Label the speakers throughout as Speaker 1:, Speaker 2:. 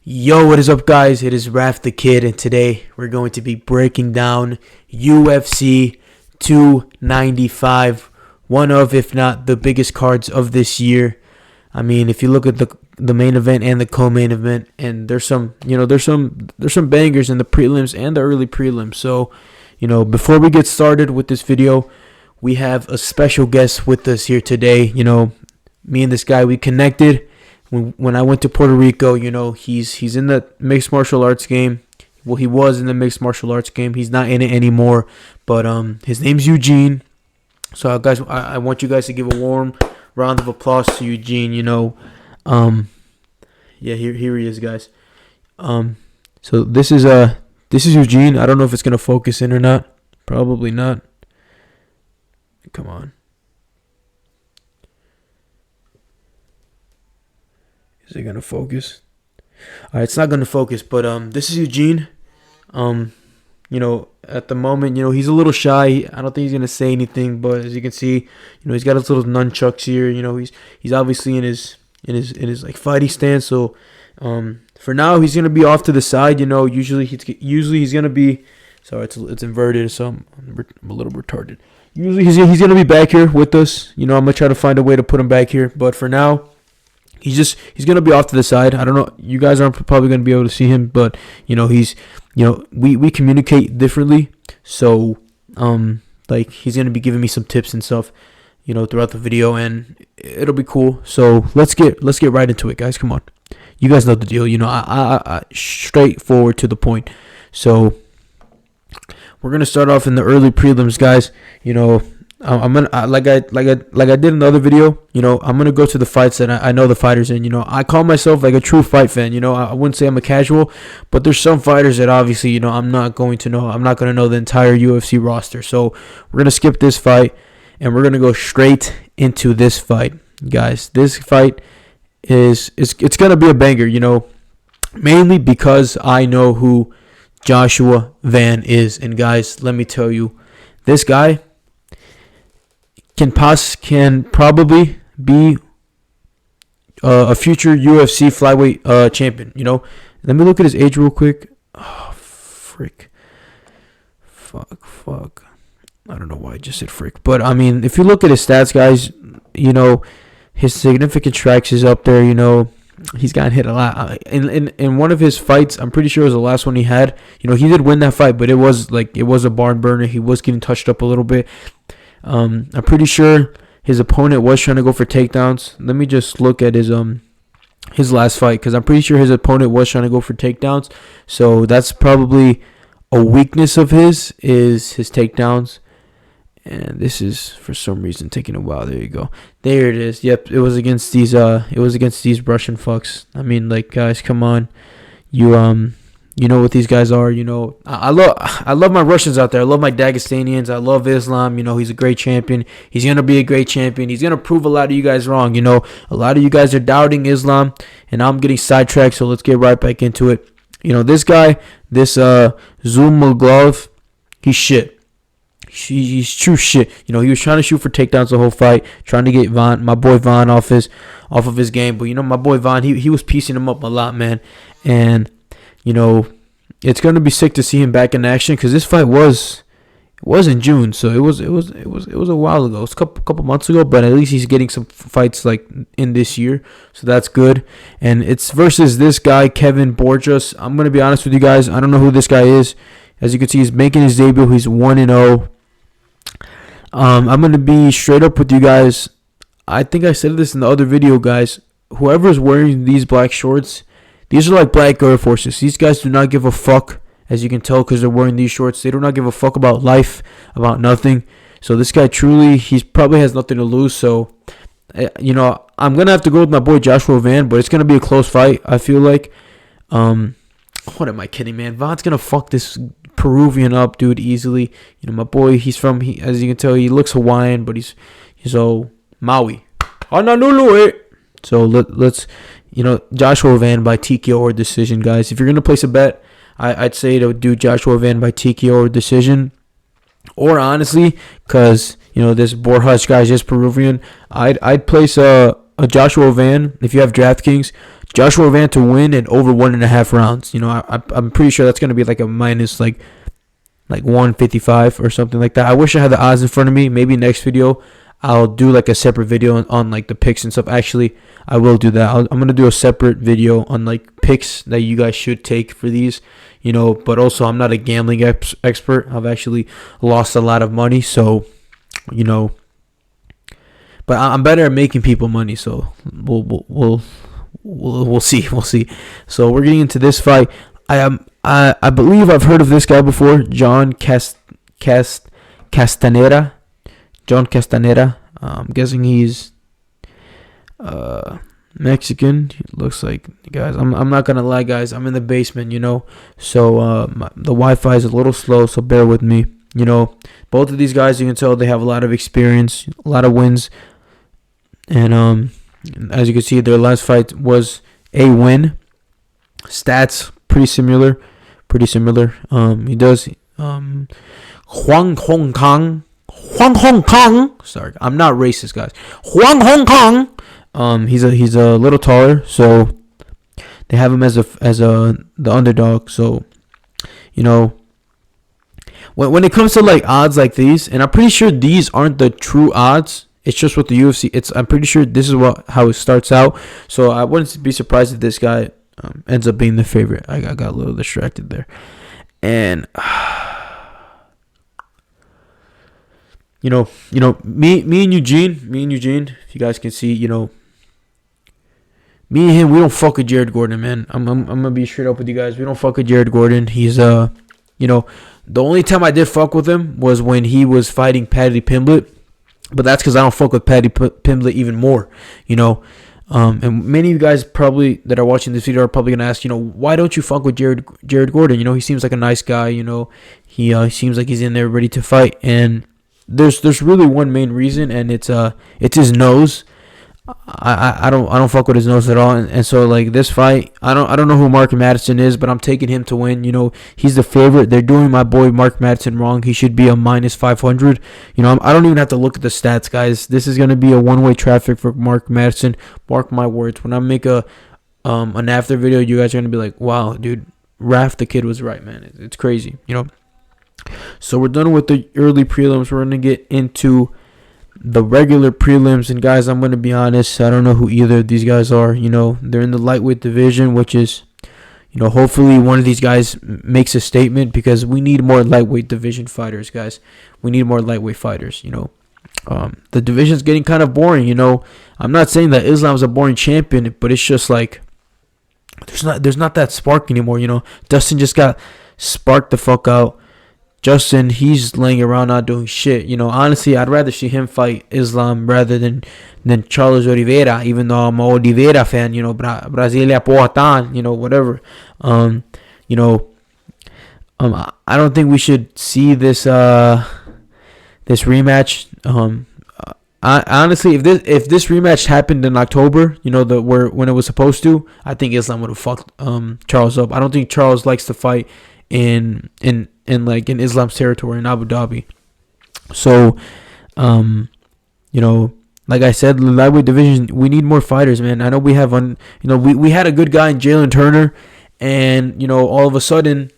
Speaker 1: Yo, what is up, guys? It is Raph the Kid, and today we're going to be breaking down UFC 295, one of, if not the biggest cards of this year. I mean, if you look at the main event and the co-main event, and there's some bangers in the prelims and the early prelims. So, before we get started with this video, we have a special guest with us here today. Me and this guy, we connected when I went to Puerto Rico. He's in the mixed martial arts game. Well, he was in the mixed martial arts game. He's not in it anymore. But his name's Eugene. So, guys, I want you guys to give a warm round of applause to Eugene. Here he is, guys. So this is Eugene. I don't know if it's gonna focus in or not. Probably not. Come on. Is it gonna focus? All right, it's not gonna focus. But this is Eugene. At the moment, he's a little shy. I don't think he's gonna say anything. But as you can see, he's got his little nunchucks here. He's obviously in his like fighting stance. So for now, he's gonna be off to the side. Usually he's gonna be. Sorry, it's inverted, so I'm a little retarded. Usually he's gonna be back here with us. I'm gonna try to find a way to put him back here. But for now, he's gonna be off to the side. I don't know. You guys aren't probably gonna be able to see him, but we communicate differently. So he's gonna be giving me some tips and stuff, throughout the video, and it'll be cool. So let's get right into it, guys. Come on, you guys know the deal. I straightforward to the point. So we're gonna start off in the early prelims, guys. I'm gonna like I did in the other video. I'm gonna go to the fights that I know the fighters in. I call myself like a true fight fan. I wouldn't say I'm a casual, but there's some fighters that obviously I'm not going to know. I'm not gonna know the entire UFC roster. So we're gonna skip this fight, and we're gonna go straight into this fight, guys. This fight it's gonna be a banger. Mainly because I know who Joshua Van is, and guys, let me tell you, this guy can probably be a future UFC flyweight champion. Let me look at his age real quick. Oh, frick. Fuck. I don't know why I just said frick. But, I mean, if you look at his stats, guys, his significant strikes is up there. He's gotten hit a lot. In one of his fights, I'm pretty sure it was the last one he had. He did win that fight, but it was a barn burner. He was getting touched up a little bit. I'm pretty sure his opponent was trying to go for takedowns. Let me just look at his last fight, because I'm pretty sure his opponent was trying to go for takedowns. So that's probably a weakness of his, is his takedowns. And this is for some reason taking a while. There you go. There it is. Yep, it was against these Russian fucks. I mean, guys, come on. You know what these guys are. I love my Russians out there. I love my Dagestanians. I love Islam. He's a great champion. He's going to be a great champion. He's going to prove a lot of you guys wrong. A lot of you guys are doubting Islam, and I'm getting sidetracked, so let's get right back into it. This guy, this Zumagulov, he's shit. He's true shit. He was trying to shoot for takedowns the whole fight, trying to get my boy Vaughn off of his game. But my boy Vaughn, he was piecing him up a lot, man. And it's gonna be sick to see him back in action, because this fight was in June, so it was a while ago. It's a couple months ago, but at least he's getting some fights like in this year, so that's good. And it's versus this guy Kevin Borjas. I'm gonna be honest with you guys. I don't know who this guy is. As you can see, he's making his debut. He's 1-0. I'm going to be straight up with you guys. I think I said this in the other video, guys. Whoever's wearing these black shorts, these are like black Air Forces. These guys do not give a fuck, as you can tell, because they're wearing these shorts. They do not give a fuck about life, about nothing. So this guy truly, he probably has nothing to lose. So, I'm going to have to go with my boy Joshua Van, but it's going to be a close fight, I feel like. What am I kidding, man? Vaughn's going to fuck this Peruvian up, dude, easily. My boy, as you can tell, he looks Hawaiian, but he's all Maui. Honolulu. So let's Joshua Van by TKO or decision, guys. If you're gonna place a bet, I'd say to do Joshua Van by TKO or decision. Or honestly, because this Borjas guy is just Peruvian, I'd place a Joshua Van. If you have DraftKings, Joshua Van to win and over 1.5 rounds. I'm pretty sure that's gonna be like a minus like 155 or something like that. I wish I had the odds in front of me. Maybe next video I'll do like a separate video on like the picks and stuff. Actually, I will do that. I'm gonna do a separate video on like picks that you guys should take for these. But also I'm not a gambling expert. I've actually lost a lot of money, so but I'm better at making people money. So we'll see. We'll see. So we're getting into this fight. I believe I've heard of this guy before, John Castaneda. John Castaneda. I'm guessing he's Mexican. It looks like, guys. I'm not gonna lie, guys. I'm in the basement, so the Wi-Fi is a little slow. So bear with me. Both of these guys, you can tell they have a lot of experience, a lot of wins, and as you can see, their last fight was a win. Stats pretty similar. He does Huang Hong Kong. Sorry, I'm not racist, guys. Huang Hong Kong. He's a little taller, so they have him as the underdog. So, when it comes to like odds like these, and I'm pretty sure these aren't the true odds. It's just with the UFC. I'm pretty sure this is how it starts out. So I wouldn't be surprised if this guy ends up being the favorite. I got a little distracted there, and me and Eugene. If you guys can see, me and him, we don't fuck with Jared Gordon, man. I'm gonna be straight up with you guys. We don't fuck with Jared Gordon. He's the only time I did fuck with him was when he was fighting Paddy Pimblett. But that's because I don't fuck with Paddy Pimblett even more, And many of you guys probably that are watching this video are probably gonna ask, why don't you fuck with Jared Gordon? He seems like a nice guy. He seems like he's in there ready to fight. And there's really one main reason, and it's his nose. I don't fuck with his nose at all, and so like this fight, I don't know who Mark Madison is, but I'm taking him to win. He's the favorite. They're doing my boy Mark Madison wrong. He should be a minus 500. I don't even have to look at the stats, guys. This is gonna be a one-way traffic for Mark Madison. Mark my words. When I make an after video, you guys are gonna be like, wow, dude, Raph the kid was right, man. It's crazy, So we're done with the early prelims. We're gonna get into the regular prelims, and guys, I'm gonna be honest, I don't know who either of these guys are. They're in the lightweight division, which is hopefully one of these guys makes a statement, because we need more lightweight division fighters, guys. We need more lightweight fighters. The division's getting kind of boring. I'm not saying that Islam's a boring champion, but it's just like there's not that spark anymore. Dustin just got sparked the fuck out. Justin, he's laying around not doing shit. Honestly, I'd rather see him fight Islam rather than Charles Oliveira, even though I'm an Oliveira fan, Brasilia Poatan, whatever. I don't think we should see this this rematch. Honestly, if this rematch happened in October, when it was supposed to, I think Islam would have fucked Charles up. I don't think Charles likes to fight in Islam's territory in Abu Dhabi. So, like I said, the lightweight division, we need more fighters, man. I know we have we had a good guy in Jalen Turner, and all of a sudden,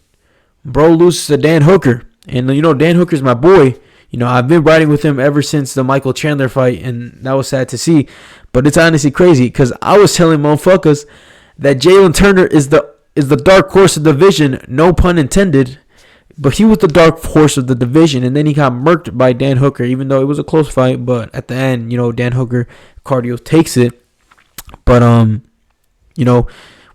Speaker 1: bro loses to Dan Hooker, and Dan Hooker's my boy. I've been riding with him ever since the Michael Chandler fight, and that was sad to see. But it's honestly crazy, because I was telling motherfuckers that Jalen Turner is the dark horse of the division, no pun intended. But he was the dark horse of the division, and then he got murked by Dan Hooker, even though it was a close fight. But at the end, Dan Hooker cardio takes it. But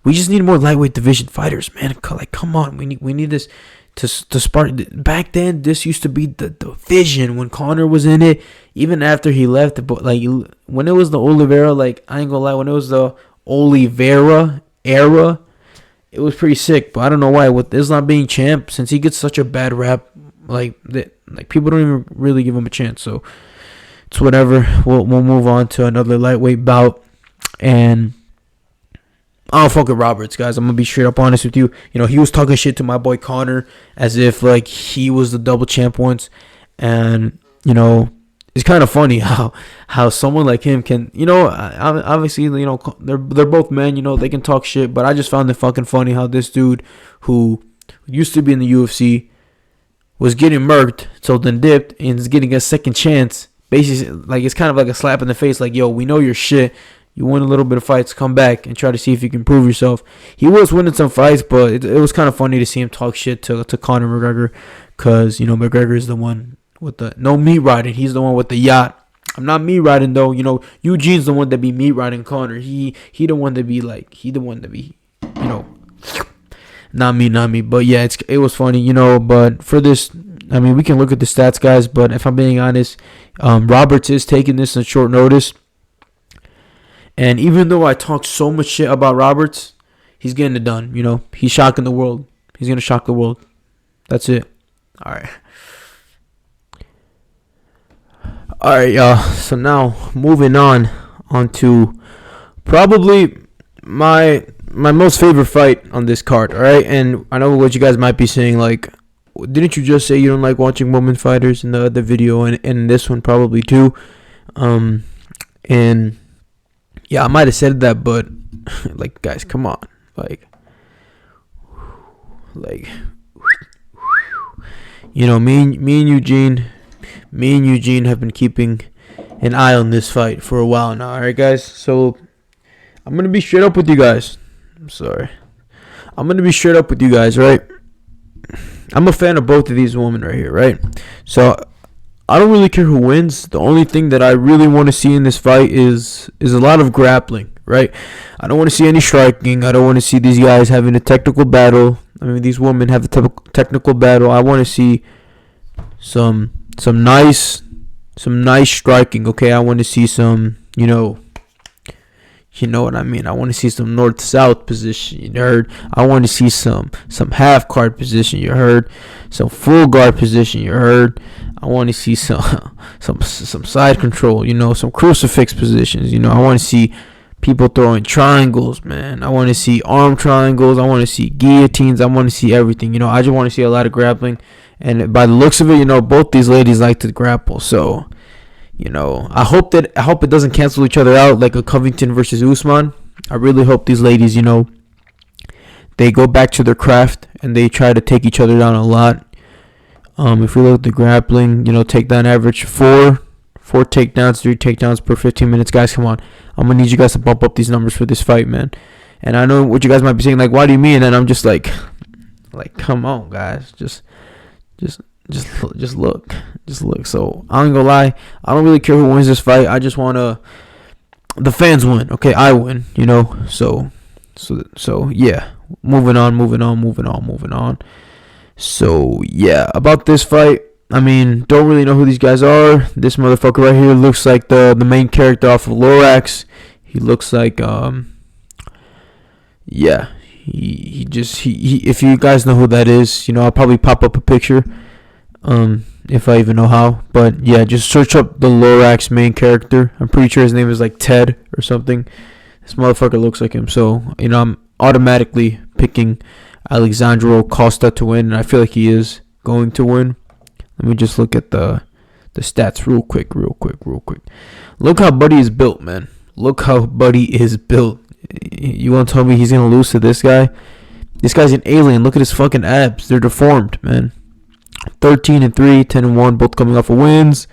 Speaker 1: we just need more lightweight division fighters, man. Like, come on, we need this to spark. Back then, this used to be the division when Conor was in it. Even after he left, but like when it was the Oliveira, like I ain't gonna lie, when it was the Oliveira era, it was pretty sick. But I don't know why, with Islam being champ, since he gets such a bad rap, like people don't even really give him a chance. So it's whatever. We'll move on to another lightweight bout, and I don't fuck with Roberts, guys. I'm gonna be straight up honest with you. He was talking shit to my boy Conor as if like he was the double champ once, and it's kind of funny how someone like him can, obviously, they're both men, they can talk shit, but I just found it fucking funny how this dude who used to be in the UFC was getting murked, so then dipped and is getting a second chance. Basically, like, it's kind of like a slap in the face, like, yo, we know your shit. You win a little bit of fights, come back and try to see if you can prove yourself. He was winning some fights, but it was kind of funny to see him talk shit to Conor McGregor, because, McGregor is the one with the no meat riding. He's the one with the yacht. I'm not meat riding though. Eugene's the one that be meat riding Conor. He the one that be like, not me. But yeah, it was funny, but for this, I mean, we can look at the stats, guys, but if I'm being honest, Roberts is taking this on short notice. And even though I talked so much shit about Roberts, he's getting it done, He's shocking the world. He's going to shock the world. That's it. All right, y'all. So now, moving on to probably my most favorite fight on this card, all right? And I know what you guys might be saying, like, didn't you just say you don't like watching women fighters in the other video, and this one probably too? And yeah, I might have said that, but like, guys, come on, like, me and Eugene have been keeping an eye on this fight for a while now. All right, guys. So I'm gonna be straight up with you guys. I'm gonna be straight up with you guys, right? I'm a fan of both of these women right here, right? So I don't really care who wins. The only thing that I really want to see in this fight is a lot of grappling, right? I don't want to see any striking. I don't want to see these guys having a technical battle. I mean, these women have a technical battle. I want to see some nice striking. Okay, I want to see some, you know what I mean. I want to see some north-south position. You heard. I want to see some half guard position. You heard. Some full guard position. You heard. I want to see some side control. Some crucifix positions. I want to see people throwing triangles, man. I want to see arm triangles. I want to see guillotines. I want to see everything. I just want to see a lot of grappling. And by the looks of it, both these ladies like to grapple. So, I hope it doesn't cancel each other out like a Covington versus Usman. I really hope these ladies, they go back to their craft and they try to take each other down a lot. If we look at the grappling, takedown average 4 takedowns, 3 takedowns per 15 minutes. Guys, come on. I'm going to need you guys to bump up these numbers for this fight, man. And I know what you guys might be saying, like, why do you mean? And I'm just like, come on, guys. Just look. So I ain't gonna lie, I don't really care who wins this fight. I just wanna the fans win. Okay, I win. So yeah. Moving on. So yeah, about this fight, I mean, don't really know who these guys are. This motherfucker right here looks like the main character off of Lorax. He looks like yeah. He if you guys know who that is, I'll probably pop up a picture. If I even know how. But yeah, just search up the Lorax main character. I'm pretty sure his name is like Ted or something. This motherfucker looks like him. So, I'm automatically picking Alexandro Costa to win, and I feel like he is going to win. Let me just look at the stats real quick. Look how Buddy is built, man. Look how Buddy is built. You want to tell me he's going to lose to this guy? This guy's an alien. Look at his fucking abs. They're deformed, man. 13-3, 10-1, both coming off of wins.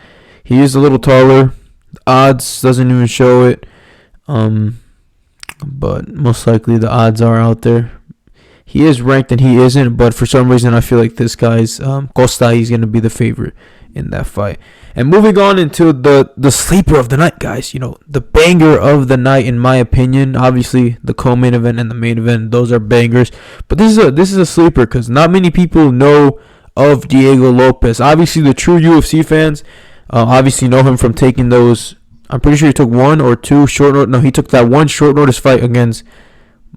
Speaker 1: He is a little taller. The odds doesn't even show it. But most likely the odds are out there. He is ranked and he isn't, but for some reason I feel like this guy's Costa, he's going to be the favorite in that fight. And moving on into the sleeper of the night, guys. The banger of the night, in my opinion. Obviously, the co-main event and the main event, those are bangers. But this is a sleeper because not many people know of Diego Lopez. Obviously, the true UFC fans obviously know him from taking those. I'm pretty sure he took 1 or 2 short notice. No, he took that 1 short notice fight against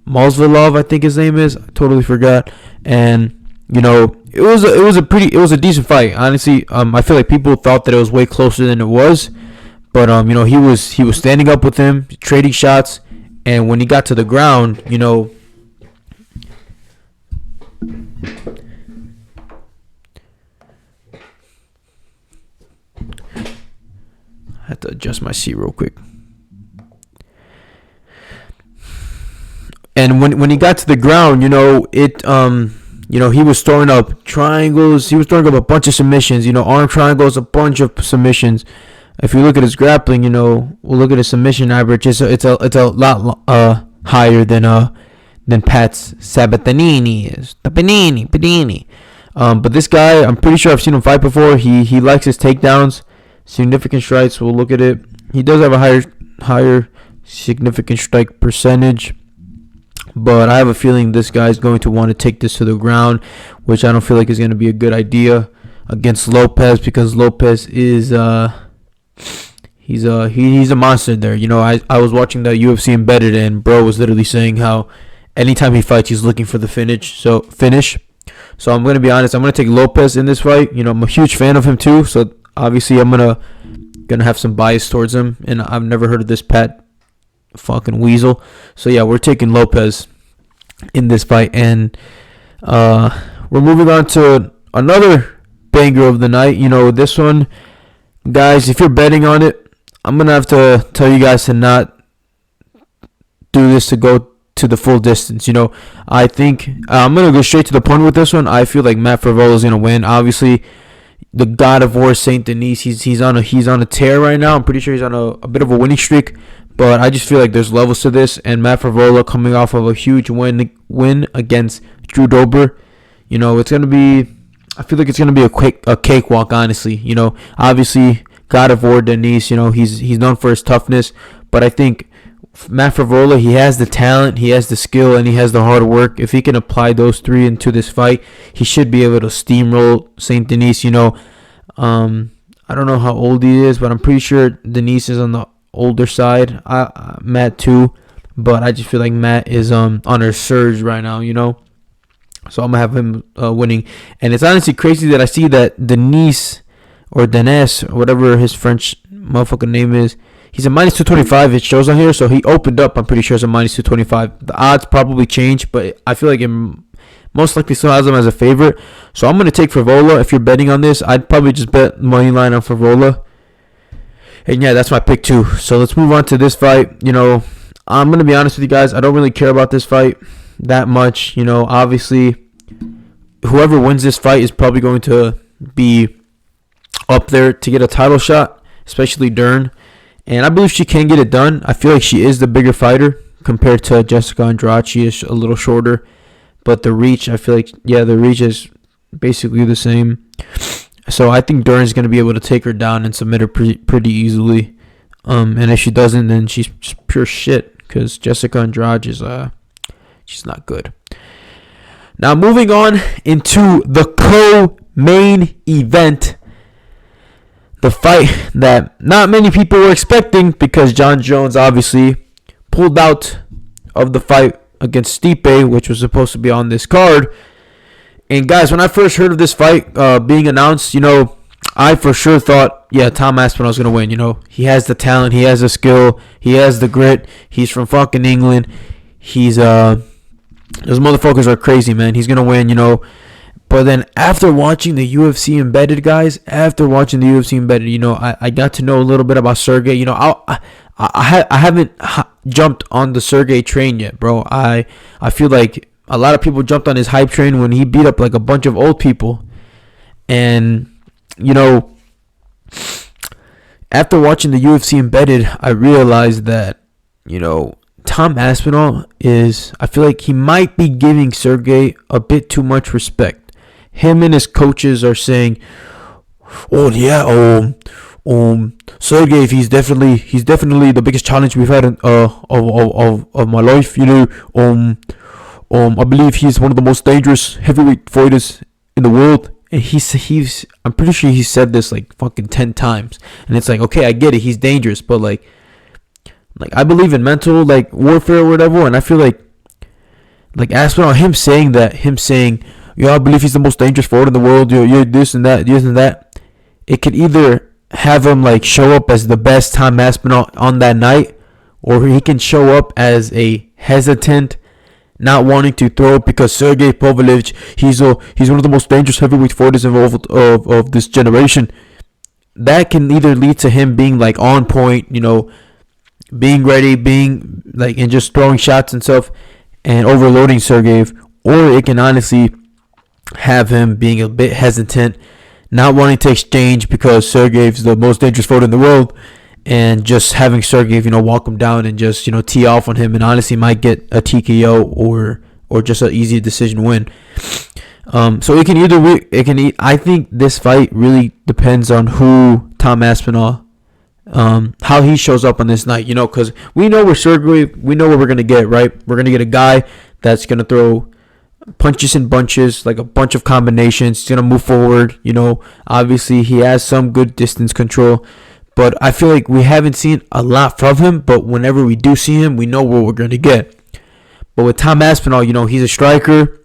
Speaker 1: Masvidal, I think his name is. I totally forgot. And it was a decent fight. Honestly, I feel like people thought that it was way closer than it was. But he was standing up with him, trading shots, and when he got to the ground, adjust my seat real quick. And when he got to the ground, he was throwing up triangles. He was throwing up a bunch of submissions. Arm triangles, a bunch of submissions. If you look at his grappling, we'll look at his submission average. It's a lot higher than Pat's Sabatanini is. Panini. But this guy, I'm pretty sure I've seen him fight before. He likes his takedowns, significant strikes. We'll look at it. He does have a higher significant strike percentage. But I have a feeling this guy's going to want to take this to the ground, which I don't feel like is going to be a good idea against Lopez, because Lopez is he's a monster there. I was watching the UFC Embedded, and bro was literally saying how anytime he fights, he's looking for the finish. So I'm going to be honest. I'm going to take Lopez in this fight. I'm a huge fan of him too. So obviously I'm gonna have some bias towards him, and I've never heard of this Pat fucking weasel. So yeah, we're taking Lopez in this fight, and we're moving on to another banger of the night. This one, guys, if you're betting on it, I'm gonna have to tell you guys to not do this to go to the full distance. I think I'm gonna go straight to the point with this one. I feel like Matt Frevola is gonna win. Obviously, the God of War, Saint Denis, he's on a tear right now. I'm pretty sure he's on a bit of a winning streak. But I just feel like there's levels to this, and Matt Frevola coming off of a huge win against Drew Dober, it's gonna be. I feel like it's gonna be a cakewalk, honestly. Obviously God of War Denis, he's known for his toughness, but I think Matt Frevola, he has the talent, he has the skill, and he has the hard work. If he can apply those three into this fight, he should be able to steamroll Saint Denis. I don't know how old he is, but I'm pretty sure Denis is on the older side. Matt too, but I just feel like Matt is on a surge right now, so I'm gonna have him winning. And it's honestly crazy that I see that Denis or whatever his French motherfucking name is, he's a minus 225. It shows on here, so he opened up, I'm pretty sure, as a minus 225. The odds probably change, but I feel like it most likely still has him as a favorite. So I'm gonna take Frevola. If you're betting on this, I'd probably just bet money line on Frevola. And yeah, that's my pick too. So let's move on to this fight. I'm going to be honest with you guys. I don't really care about this fight that much. Obviously, whoever wins this fight is probably going to be up there to get a title shot, especially Dern. And I believe she can get it done. I feel like she is the bigger fighter compared to Jessica Andrade. She is a little shorter. But the reach, I feel like, the reach is basically the same. So I think Dern's going to be able to take her down and submit her pretty easily. And if she doesn't, then she's just pure shit, because Jessica Andrade is she's not good. Now moving on into the co-main event, the fight that not many people were expecting, because John Jones obviously pulled out of the fight against Stipe, which was supposed to be on this card. And guys, when I first heard of this fight being announced, I for sure thought, Tom Aspinall was going to win. He has the talent, he has the skill, he has the grit. He's from fucking England. Those motherfuckers are crazy, man. He's going to win, But then after watching the UFC Embedded, guys, I got to know a little bit about Sergey. I haven't jumped on the Sergey train yet, bro. I feel like a lot of people jumped on his hype train when he beat up like a bunch of old people. And, after watching the UFC Embedded, I realized that, Tom Aspinall I feel like he might be giving Sergey a bit too much respect. Him and his coaches are saying, Sergey, he's definitely the biggest challenge we've had of my life, I believe he's one of the most dangerous heavyweight fighters in the world. And I'm pretty sure he said this like fucking 10 times. And it's like, okay, I get it, he's dangerous, but like I believe in mental warfare or whatever. And I feel like Aspinall, him saying, I believe he's the most dangerous fighter in the world, this and that. It could either have him show up as the best Tom Aspinall on that night, or he can show up as a hesitant, not wanting to throw it because Sergey Pavlovich, he's one of the most dangerous heavyweight fighters of this generation. that can either lead to him being like on point, being ready, being like, and just throwing shots and stuff and overloading Sergeyev, or it can honestly have him being a bit hesitant, not wanting to exchange because Sergeyev's the most dangerous fighter in the world, and just having Sergeyev, walk him down and just, tee off on him, and honestly might get a TKO or just an easy decision win. So it can I think this fight really depends on who Tom Aspinall, how he shows up on this night, because we know with Sergeyev, we know what we're gonna get, right? We're gonna get a guy that's gonna throw punches and bunches, like a bunch of combinations. He's gonna move forward. Obviously he has some good distance control, but I feel like we haven't seen a lot from him. But whenever we do see him, we know what we're gonna get. But with Tom Aspinall, he's a striker.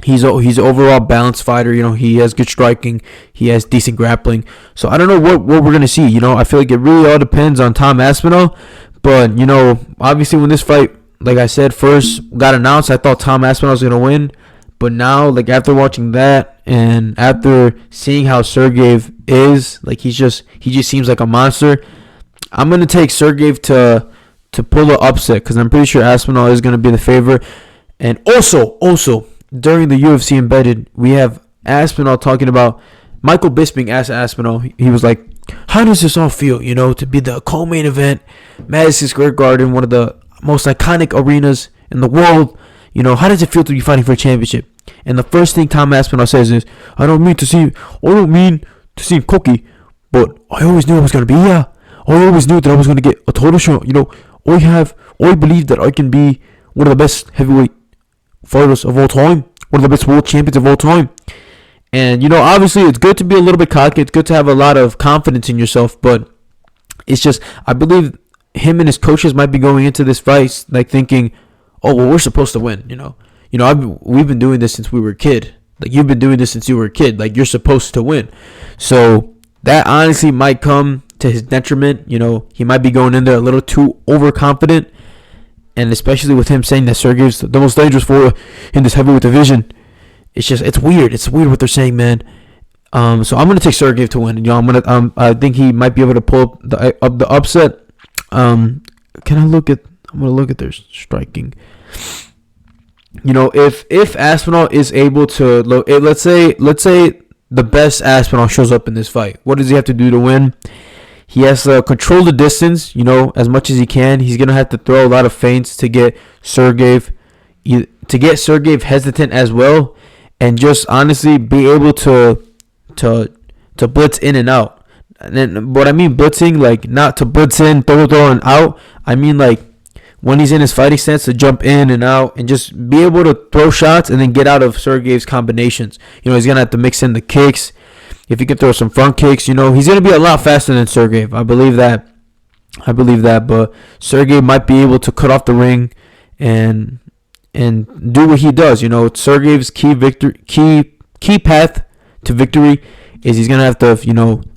Speaker 1: He's an overall balanced fighter. He has good striking. He has decent grappling. So I don't know what we're going to see. I feel like it really all depends on Tom Aspinall. But, obviously when this fight, like I said, first got announced, I thought Tom Aspinall was going to win. But now, like after watching that and after seeing how Sergeyev is, like he just seems like a monster. I'm going to take Sergeyev to pull the upset because I'm pretty sure Aspinall is going to be the favorite. And also, during the UFC Embedded, we have Aspinall talking about Michael Bisping asked Aspinall. He was like, how does this all feel, to be the co-main event, Madison Square Garden, one of the most iconic arenas in the world. How does it feel to be fighting for a championship? And the first thing Tom Aspinall says is, I don't mean to seem cocky, but I always knew I was going to be here. I always knew that I was going to get a title shot. I believe that I can be one of the best heavyweight fighters of all time, one of the best world champions of all time. And obviously it's good to be a little bit cocky, it's good to have a lot of confidence in yourself, but it's just, I believe him and his coaches might be going into this fight like thinking, oh well, we're supposed to win. We've been doing this since we were a kid. Like you've been doing this since you were a kid. Like you're supposed to win. So that honestly might come to his detriment. He might be going in there a little too overconfident. And especially with him saying that Sergeyev's the most dangerous fighter in this heavyweight division, it's weird. It's weird what they're saying, man. So I'm gonna take Sergeyev to win. I think he might be able to pull up the upset. I'm gonna look at their striking. If Aspinall is able to, let's say the best Aspinall shows up in this fight, what does he have to do to win? He has to control the distance, as much as he can. He's going to have to throw a lot of feints to get Sergeyev hesitant as well, and just honestly be able to blitz in and out. And then what I mean blitzing, like not to blitz in, throw and out. I mean like when he's in his fighting stance to jump in and out and just be able to throw shots and then get out of Sergeyev's combinations. He's going to have to mix in the kicks. If he can throw some front kicks, he's going to be a lot faster than Sergeyev. I believe that. But Sergeyev might be able to cut off the ring and do what he does. Sergeyev's key path to victory is he's going to have to,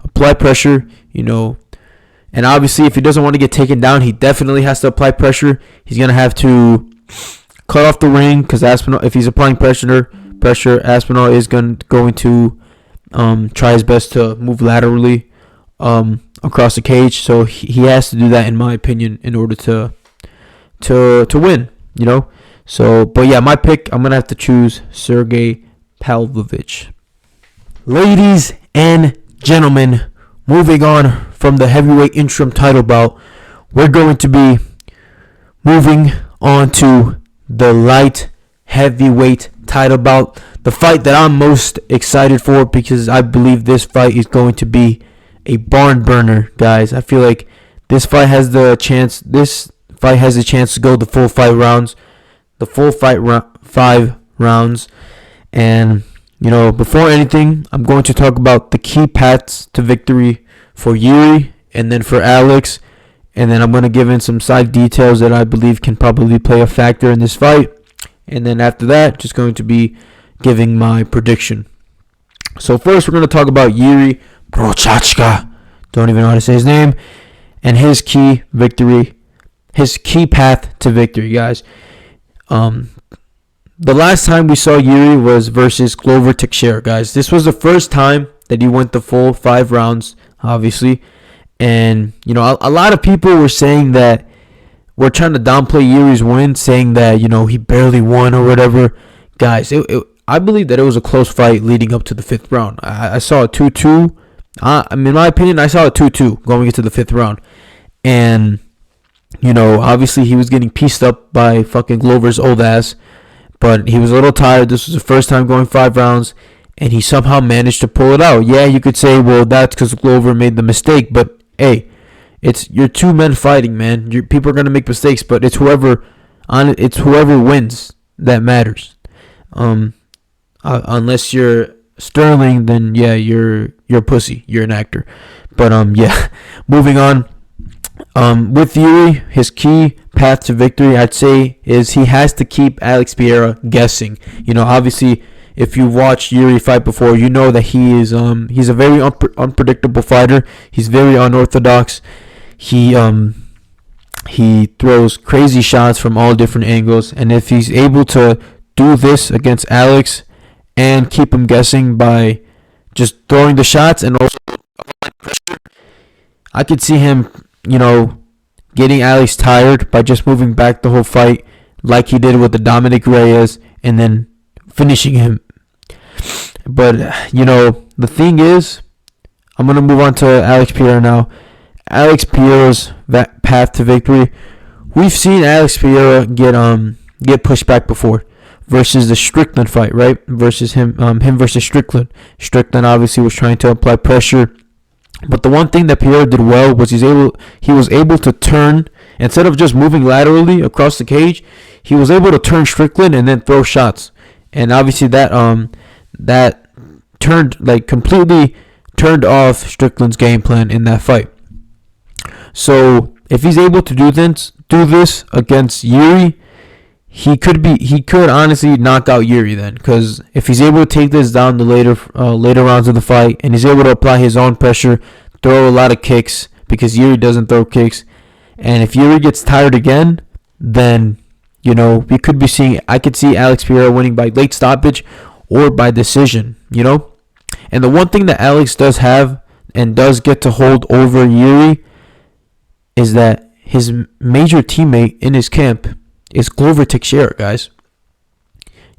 Speaker 1: apply pressure, and obviously if he doesn't want to get taken down, he definitely has to apply pressure. He's going to have to cut off the ring because Aspinall, if he's applying pressure, Aspinall is going to try his best to move laterally across the cage. So he has to do that, in my opinion, in order to win. So, but yeah, my pick, I'm gonna have to choose Sergey Pavlovich. Ladies and gentlemen, moving on from the heavyweight interim title bout, we're going to be moving on to the light heavyweight title bout. The fight that I'm most excited for, because I believe this fight is going to be a barn burner, guys. I feel like this fight has the chance. This fight has a chance to go the full 5 rounds. The full 5 rounds. And before anything, I'm going to talk about the key paths to victory for Yuri and then for Alex. And then I'm going to give in some side details that I believe can probably play a factor in this fight. And then after that, just going to be giving my prediction. So first, we're going to talk about Yuri Prochazka. Don't even know how to say his name. And his key path to victory, guys. The last time we saw Yuri was versus Glover Teixeira, guys. This was the first time that he went the full 5 rounds obviously. And, a lot of people were saying that we're trying to downplay Yuri's win, saying that, he barely won or whatever. Guys, I believe that it was a close fight leading up to the 5th round. I saw a 2-2. In my opinion, I saw a 2-2 going into the 5th round. And, obviously he was getting pieced up by fucking Glover's old ass. But he was a little tired. This was the first time going 5 rounds. And he somehow managed to pull it out. Yeah, you could say, well, that's because Glover made the mistake. But, hey, you're two men fighting, man. People are going to make mistakes. But it's whoever wins that matters. Unless you're Sterling, then yeah, you're a pussy. You're an actor. But yeah, moving on. With Yuri, his key path to victory, I'd say, is he has to keep Alex Pereira guessing. Obviously, if you've watched Yuri fight before, you know that he's a very unpredictable fighter. He's very unorthodox. He throws crazy shots from all different angles, and if he's able to do this against Alex and keep him guessing by just throwing the shots and also applying pressure, I could see him, getting Alex tired by just moving back the whole fight like he did with the Dominic Reyes and then finishing him. But, the thing is, I'm going to move on to Alex Pereira now. Alex Pereira's path to victory. We've seen Alex Pereira get pushed back before versus the Strickland fight, right? Versus him versus Strickland. Strickland obviously was trying to apply pressure. But the one thing that Pereira did well was he was able to turn, instead of just moving laterally across the cage, he was able to turn Strickland and then throw shots. And obviously that completely turned off Strickland's game plan in that fight. So if he's able to do this against Yuri, he could honestly knock out Yuri then, because if he's able to take this down the later rounds of the fight, and he's able to apply his own pressure, throw a lot of kicks, because Yuri doesn't throw kicks, and if Yuri gets tired again, then we could be seeing. I could see Alex Pereira winning by late stoppage or by decision. And the one thing that Alex does have and does get to hold over Yuri is that his major teammate in his camp is Glover Teixeira, guys.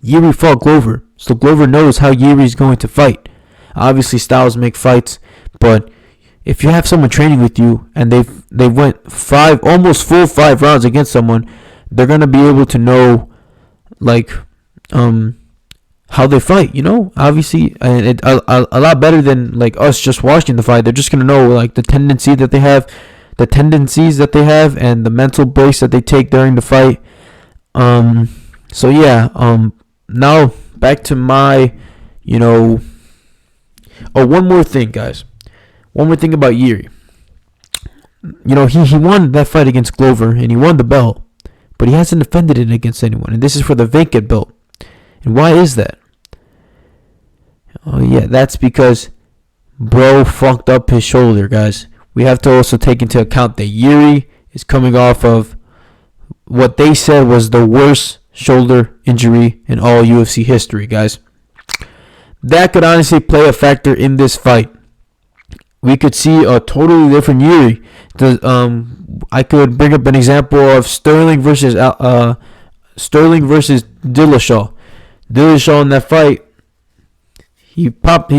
Speaker 1: Yuri fought Glover, so Glover knows how Yuri's going to fight. Obviously, styles make fights, but if you have someone training with you and they went almost full 5 rounds against someone, they're gonna be able to know how they fight. Obviously, and a lot better than us just watching the fight. They're just gonna know the tendencies that they have, and the mental breaks that they take during the fight. So yeah, now back to my, one more thing, guys. One more thing about Yuri. He won that fight against Glover, and he won the belt, but he hasn't defended it against anyone, and this is for the vacant belt. And why is that? Oh yeah, that's because bro fucked up his shoulder, guys. We have to also take into account that Yuri is coming off of what they said was the worst shoulder injury in all UFC history, guys. That could honestly play a factor in this fight. We could see a totally different Yuri. I could bring up an example of Sterling versus Dillashaw. Dillashaw in that fight, he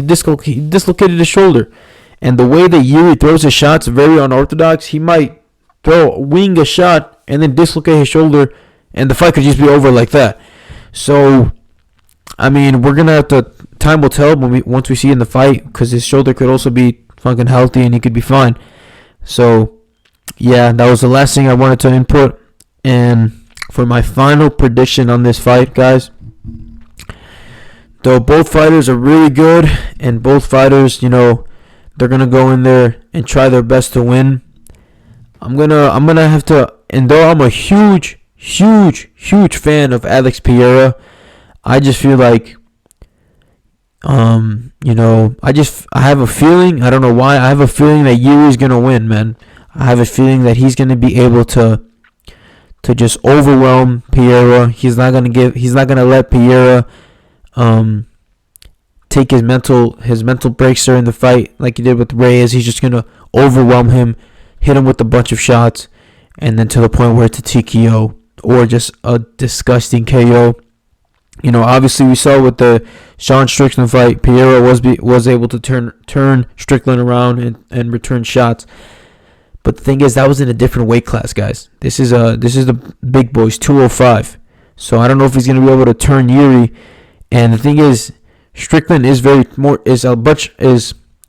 Speaker 1: dislocated his shoulder. And the way that Yuri throws his shots, very unorthodox. He might wing a shot and then dislocate his shoulder, and the fight could just be over like that. So, we're gonna have to. Time will tell once we see in the fight, because his shoulder could also be fucking healthy and he could be fine. So, yeah, that was the last thing I wanted to input. And for my final prediction on this fight, guys, though both fighters are really good, and both fighters, they're gonna go in there and try their best to win. I'm gonna have to, and though I'm a huge fan of Alex Pereira, I just feel like, I have a feeling, I don't know why, I have a feeling that Yuri's gonna win, man. I have a feeling that he's gonna be able to just overwhelm Pereira. He's not gonna let Pereira take his mental breaks during the fight like he did with Reyes. He's just gonna overwhelm him, hit him with a bunch of shots, and then to the point where it's a TKO or just a disgusting KO. You know, obviously we saw with the Sean Strickland fight, Pereira was able to turn Strickland around and return shots. But the thing is, that was in a different weight class, guys. This is the big boys, 205. So I don't know if he's gonna be able to turn Yuri. And the thing is, Strickland is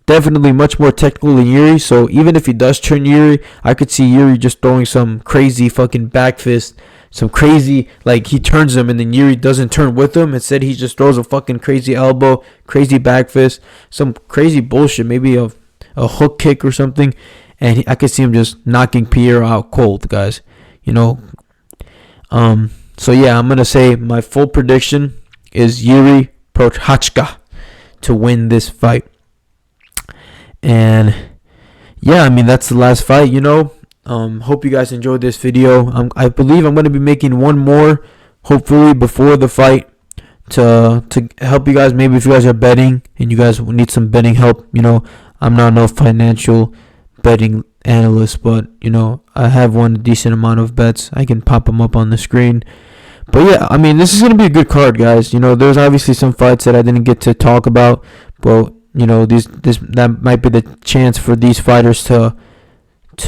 Speaker 1: definitely much more technical than Yuri. So even if he does turn Yuri, I could see Yuri just throwing some crazy fucking back fist, some crazy, like he turns him and then Yuri doesn't turn with him. Instead, he just throws a fucking crazy elbow, crazy back fist, some crazy bullshit, maybe a hook kick or something. And I could see him just knocking Pierre out cold, guys. You know. So yeah, I'm gonna say my full prediction is Yuri Prochazka to win this fight. And yeah, I mean that's the last fight. You know. Hope you guys enjoyed this video. I believe I'm gonna be making one more, hopefully before the fight, to help you guys. Maybe if you guys are betting and you guys need some betting help. You know, I'm not no financial betting analyst, but you know I have won a decent amount of bets. I can pop them up on the screen. But yeah, I mean this is gonna be a good card, guys. You know, there's obviously some fights that I didn't get to talk about, but you know that might be the chance for these fighters to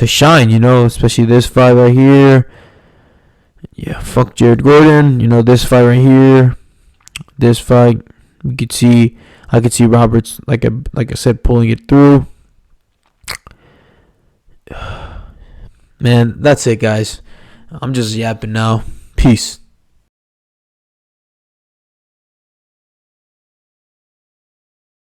Speaker 1: shine. You know, especially this fight right here. Yeah, fuck Jared Gordon. You know, this fight right here. This fight, I could see Roberts, like I said, pulling it through. Man, that's it, guys. I'm just yapping now. Peace.